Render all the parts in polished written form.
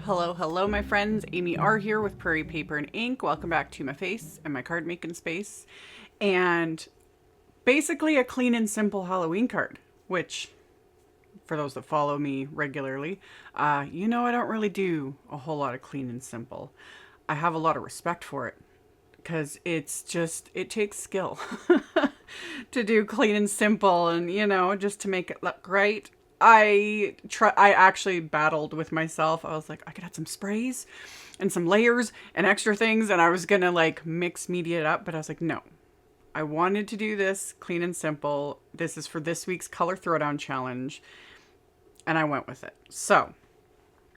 Hello, hello, my friends. AmyR here with Prairie Paper and Ink. Welcome back to my face and my card making space. And basically a clean and simple Halloween card, which, for those that follow me regularly, you know I don't really do a whole lot of clean and simple. I have a lot of respect for it because it takes skill to do clean and simple and, just to make it look right. I actually battled with myself. I was like, I could add some sprays and some layers and extra things, and I was gonna like mix media it up, but I was like, no. I wanted to do this clean and simple. This is for this week's color throwdown challenge, and I went with it. So,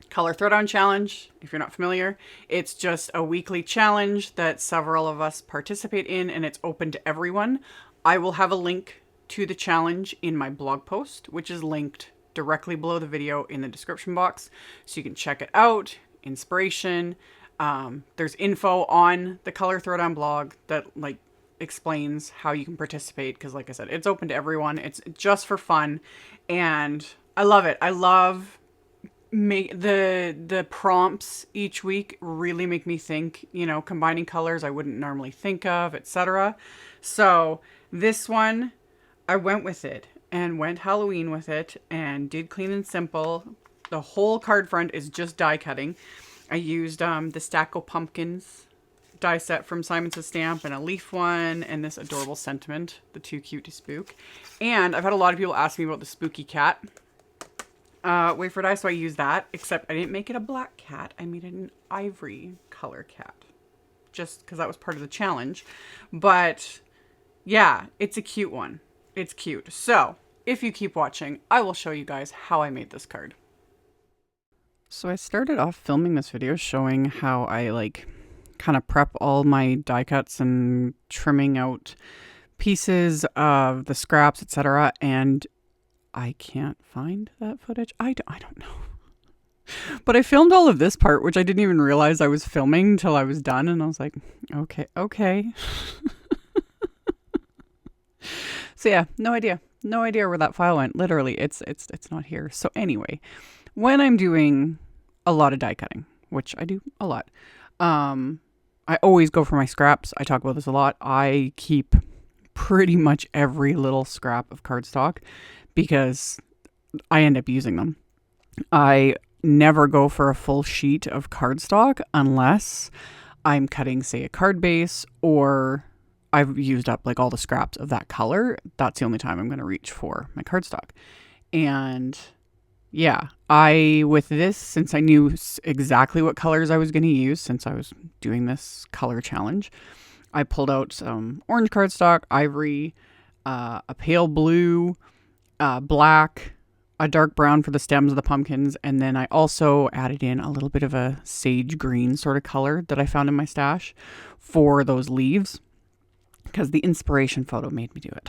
color throwdown challenge, if you're not familiar, it's just a weekly challenge that several of us participate in, and it's open to everyone. I will have a link to the challenge in my blog post, which is linked directly below the video in the description box, so you can check it out. Inspiration. There's info on the Color Throwdown blog that like explains how you can participate, because like I said, it's open to everyone. It's just for fun, and I love it. I love the prompts each week really make me think, combining colors I wouldn't normally think of, etc. So this one, I went with it and went Halloween with it and did clean and simple. The whole card front is just die cutting. I used the Stacko Pumpkins die set from Simon Says Stamp and a leaf one and this adorable Sentiment, the Too Cute to Spook. And I've had a lot of people ask me about the spooky cat wafer die, so I used that, except I didn't make it a black cat. I made it an ivory color cat, just because that was part of the challenge. But yeah, it's a cute one. It's cute. So if you keep watching, I will show you guys how I made this card. So I started off filming this video showing how I kind of prep all my die cuts and trimming out pieces of the scraps, etc. And I can't find that footage. I don't know. But I filmed all of this part, which I didn't even realize I was filming until I was done. And I was like, okay. So yeah, no idea where that file went. Literally, it's not here. So anyway, when I'm doing a lot of die cutting, which I do a lot, I always go for my scraps. I talk about this a lot. I keep pretty much every little scrap of cardstock because I end up using them. I never go for a full sheet of cardstock unless I'm cutting, say, a card base, or I've used up all the scraps of that color. That's the only time I'm going to reach for my cardstock. And yeah, with this, since I knew exactly what colors I was going to use, since I was doing this color challenge, I pulled out some orange cardstock, ivory, a pale blue, black, a dark brown for the stems of the pumpkins, and then I also added in a little bit of a sage green sort of color that I found in my stash for those leaves, because the inspiration photo made me do it.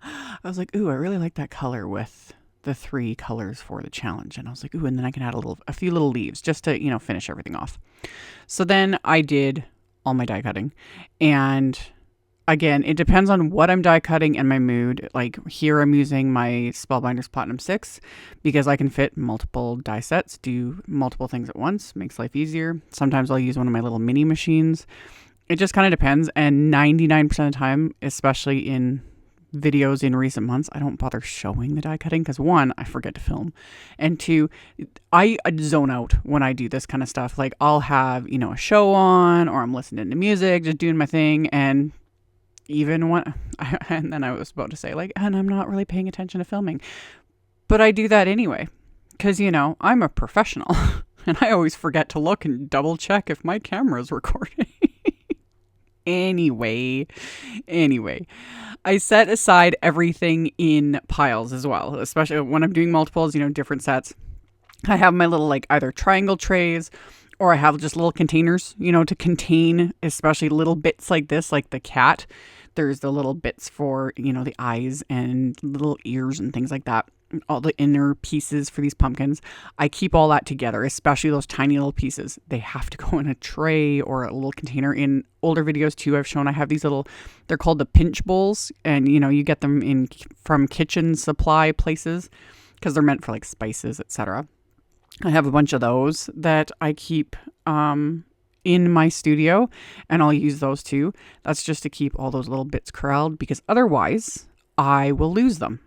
I was like, ooh, I really like that color with the 3 colors for the challenge. And I was like, ooh, and then I can add a few little leaves just to, finish everything off. So then I did all my die cutting. And again, it depends on what I'm die cutting and my mood. Like here I'm using my Spellbinders Platinum 6 because I can fit multiple die sets, do multiple things at once, makes life easier. Sometimes I'll use one of my little mini machines. It just kind of depends. And 99% of the time, especially in videos in recent months, I don't bother showing the die cutting because 1, I forget to film, and 2, I zone out when I do this kind of stuff. Like I'll have, a show on, or I'm listening to music, just doing my thing. And even when, and then I was about to say and I'm not really paying attention to filming, but I do that anyway because, I'm a professional and I always forget to look and double check if my camera's recording. Anyway, I set aside everything in piles as well, especially when I'm doing multiples, different sets. I have my little either triangle trays, or I have just little containers, to contain especially little bits like this, like the cat. There's the little bits for, the eyes and little ears and things like that. All the inner pieces for these pumpkins. I keep all that together, especially those tiny little pieces. They have to go in a tray or a little container. In older videos too, I've shown I have these little, they're called the pinch bowls, and you get them from kitchen supply places because they're meant for spices, etc. I have a bunch of those that I keep in my studio, and I'll use those too. That's just to keep all those little bits corralled, because otherwise I will lose them.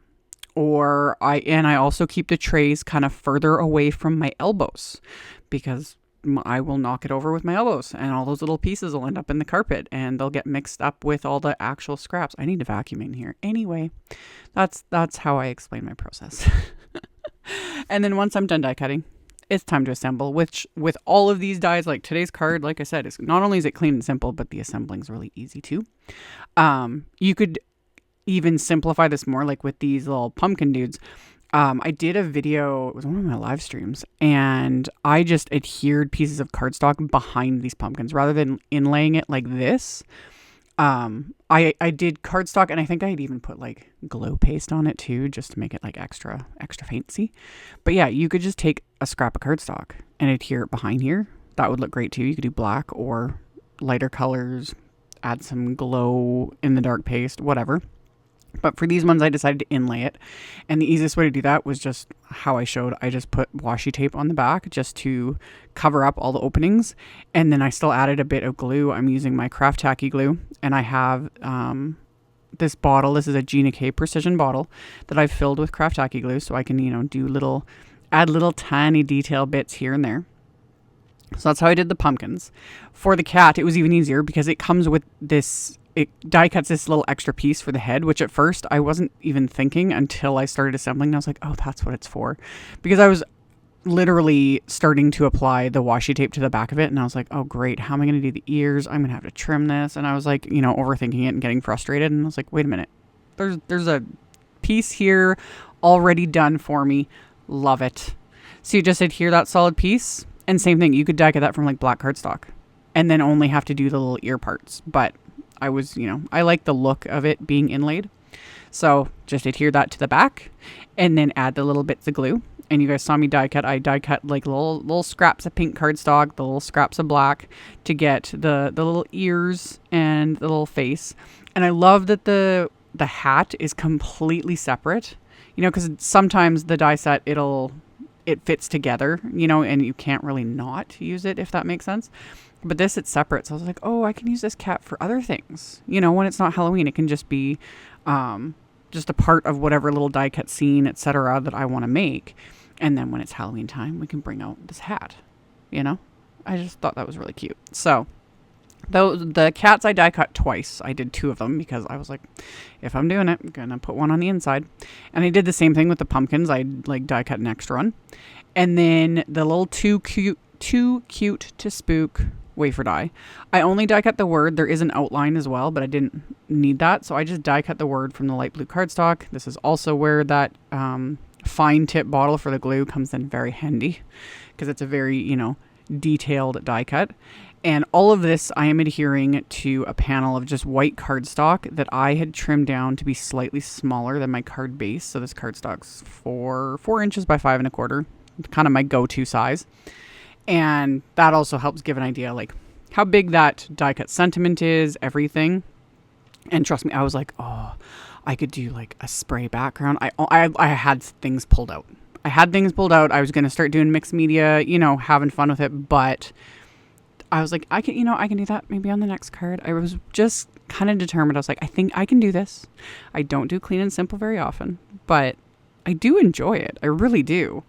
I also keep the trays kind of further away from my elbows, because I will knock it over with my elbows and all those little pieces will end up in the carpet and they'll get mixed up with all the actual scraps. I need to vacuum in here. Anyway, that's how I explain my process. And then once I'm done die cutting, it's time to assemble, which with all of these dies, like today's card, like I said, is not only is it clean and simple, but the assembling is really easy too. You could even simplify this more, like with these little pumpkin dudes. I did a video, it was one of my live streams, and I just adhered pieces of cardstock behind these pumpkins rather than inlaying it like this. I did cardstock, and I think I had even put like glow paste on it too, just to make it like extra fancy. But yeah, you could just take a scrap of cardstock and adhere it behind here. That would look great too. You could do black or lighter colors, add some glow in the dark paste, whatever. But for these ones, I decided to inlay it. And the easiest way to do that was just how I showed. I just put washi tape on the back just to cover up all the openings. And then I still added a bit of glue. I'm using my craft tacky glue. And I have this bottle. This is a Gina K precision bottle that I've filled with craft tacky glue. So I can, add little tiny detail bits here and there. So that's how I did the pumpkins. For the cat, it was even easier because it comes with this... It die cuts this little extra piece for the head, which at first I wasn't even thinking until I started assembling. And I was like, oh, that's what it's for. Because I was literally starting to apply the washi tape to the back of it. And I was like, oh, great. How am I going to do the ears? I'm going to have to trim this. And I was like, overthinking it and getting frustrated. And I was like, wait a minute. There's a piece here already done for me. Love it. So you just adhere that solid piece. And same thing. You could die cut that from like black cardstock and then only have to do the little ear parts. But I like the look of it being inlaid. So just adhere that to the back and then add the little bits of glue. And you guys saw me die cut. I die cut like little scraps of pink cardstock, the little scraps of black to get the little ears and the little face. And I love that the hat is completely separate, because sometimes the die set, it fits together, and you can't really not use it, if that makes sense. But this, it's separate. So I was like, oh, I can use this cat for other things. When it's not Halloween, it can just be just a part of whatever little die cut scene, etc., that I want to make. And then when it's Halloween time, we can bring out this hat, I just thought that was really cute. So the cats I die cut twice. I did 2 of them because I was like, if I'm doing it, I'm going to put one on the inside. And I did the same thing with the pumpkins. I die cut an extra one. And then the little too cute to spook wafer die. I only die cut the word. There is an outline as well, but I didn't need that. So I just die cut the word from the light blue cardstock. This is also where that fine tip bottle for the glue comes in very handy because it's a very, detailed die cut. And all of this, I am adhering to a panel of just white cardstock that I had trimmed down to be slightly smaller than my card base. So this cardstock's 4 inches by 5 1/4, kind of my go-to size. And that also helps give an idea like how big that die cut sentiment is, everything. And trust me, I was like, oh, I could do like a spray background. I had things pulled out. I was going to start doing mixed media, having fun with it. But I was like, I can do that maybe on the next card. I was just kind of determined. I was like, I think I can do this. I don't do clean and simple very often, but I do enjoy it. I really do.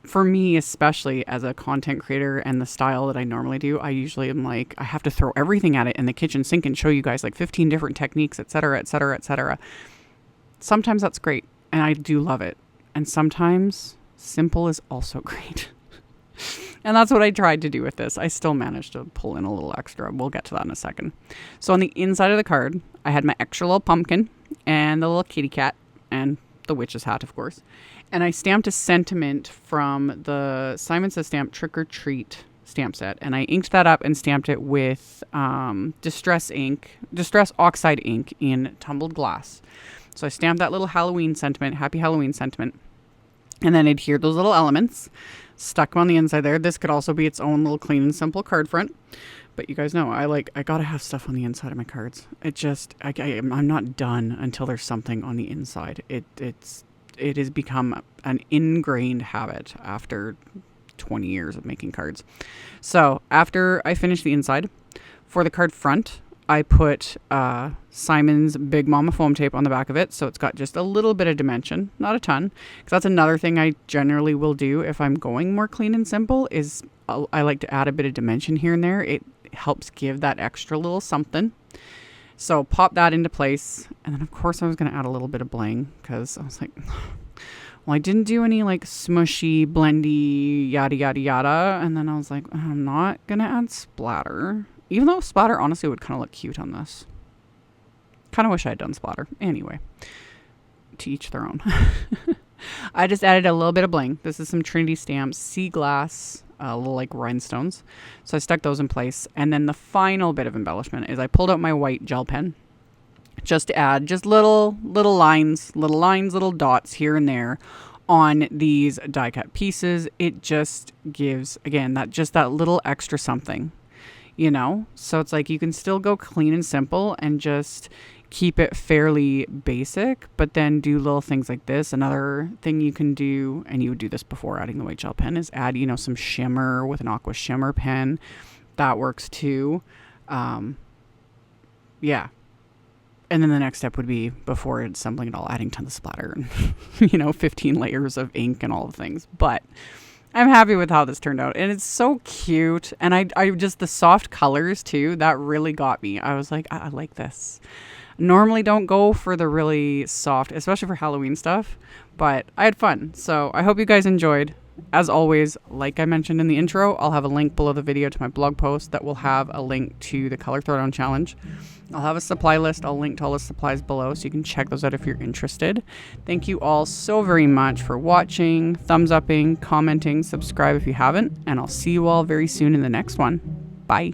For me, especially as a content creator and the style that I normally do, I usually am like, I have to throw everything at it in the kitchen sink and show you guys like 15 different techniques, et cetera, et cetera, et cetera. Sometimes that's great. And I do love it. And sometimes simple is also great. And that's what I tried to do with this. I still managed to pull in a little extra. We'll get to that in a second. So on the inside of the card, I had my extra little pumpkin and the little kitty cat and the witch's hat, of course. And I stamped a sentiment from the Simon Says Stamp Trick or Treat stamp set. And I inked that up and stamped it with Distress Oxide ink in tumbled glass. So I stamped that little Halloween sentiment, Happy Halloween sentiment. And then adhered those little elements, stuck them on the inside there. This could also be its own little clean and simple card front. But you guys know, I gotta have stuff on the inside of my cards. I'm not done until there's something on the inside. it has become an ingrained habit after 20 years of making cards. So after I finish the inside, for the card front, I put Simon's Big Mama foam tape on the back of it, so it's got just a little bit of dimension, not a ton, because that's another thing I generally will do if I'm going more clean and simple, is I like to add a bit of dimension here and there. It helps give that extra little something. So pop that into place, and then of course I was going to add a little bit of bling, because I was like, well, I didn't do any like smushy, blendy, yada, yada, yada, and then I was like, I'm not going to add splatter. Even though splatter honestly would kind of look cute on this. Kind of wish I had done splatter. Anyway, to each their own. I just added a little bit of bling. This is some Trinity Stamps sea glass, little like rhinestones. So I stuck those in place. And then the final bit of embellishment is I pulled out my white gel pen just to add just little lines, little dots here and there on these die cut pieces. It just gives, again, that little extra something. You know, so it's like you can still go clean and simple and just keep it fairly basic, but then do little things like this. Another thing you can do, and you would do this before adding the white gel pen, is add, you know, some shimmer with an aqua shimmer pen. That works too. Yeah. And then the next step would be, before assembling it all, adding tons of splatter and, you know, 15 layers of ink and all the things. But I'm happy with how this turned out, and it's so cute. And I just, the soft colors too, that really got me. I was like, I like this. Normally don't go for the really soft, especially for Halloween stuff, but I had fun. So I hope you guys enjoyed. As always, like I mentioned in the intro, I'll have a link below the video to my blog post that will have a link to the Color Throwdown Challenge. I'll have a supply list. I'll link to all the supplies below, so you can check those out if you're interested. Thank you all so very much for watching, thumbs upping, commenting, subscribe if you haven't, and I'll see you all very soon in the next one. Bye.